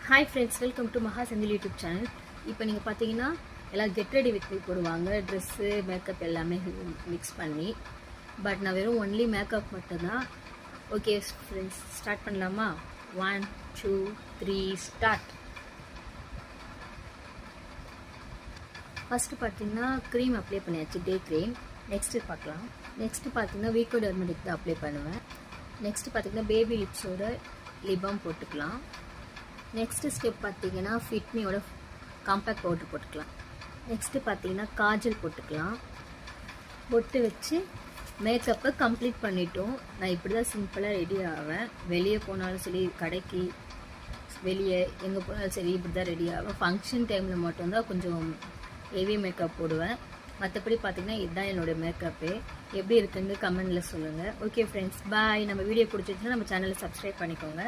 Hi friends, welcome to மகா Senthil YouTube channel. இப்போ நீங்கள் பார்த்தீங்கன்னா எல்லாம் கெட் ரெடி வித் மீ போடுவாங்க, ட்ரெஸ்ஸு மேக்கப் எல்லாமே மிக்ஸ் பண்ணி. பட் நான் வெறும் ஒன்லி மேக்கப் மட்டும்தான். ஓகே ஃப்ரெண்ட்ஸ், ஸ்டார்ட் பண்ணலாமா? 1 2 3 ஸ்டார்ட். ஃபஸ்ட்டு பார்த்தீங்கன்னா க்ரீம் அப்ளை பண்ணியாச்சு, டே க்ரீம். நெக்ஸ்ட்டு பார்க்கலாம். நெக்ஸ்ட்டு பார்த்தீங்கன்னா வீக்கோ டெர்மடிக் தான் அப்ளை பண்ணுவேன். நெக்ஸ்ட்டு பார்த்தீங்கன்னா பேபி லிப்ஸோட லிபம் போட்டுக்கலாம். நெக்ஸ்ட்டு ஸ்டெப் பார்த்தீங்கன்னா ஃபிட்மியோட காம்பேக்ட் பவுடர் போட்டுக்கலாம். நெக்ஸ்ட்டு பார்த்தீங்கன்னா காஜல் போட்டுக்கலாம். பொட்டு வச்சு மேக்கப்பை கம்ப்ளீட் பண்ணிட்டோம். நான் இப்படி தான் சிம்பிளாக ரெடி ஆவேன். வெளியே போனாலும் சரி, கடைக்கு வெளியே எங்கே போனாலும் சரி, இப்படி தான் ரெடி ஆவேன். ஃபங்க்ஷன் டைமில் மட்டும்தான் கொஞ்சம் ஹெவி மேக்கப் போடுவேன். மற்றபடி பார்த்தீங்கன்னா இதுதான் என்னோடய மேக்கப்பு. எப்படி இருக்குன்னு கமெண்டில் சொல்லுங்கள். ஓகே ஃப்ரெண்ட்ஸ், பாய். நம்ம வீடியோ பிடிச்சிருச்சுன்னா நம்ம சேனலை சப்ஸ்கிரைப் பண்ணிக்கோங்க.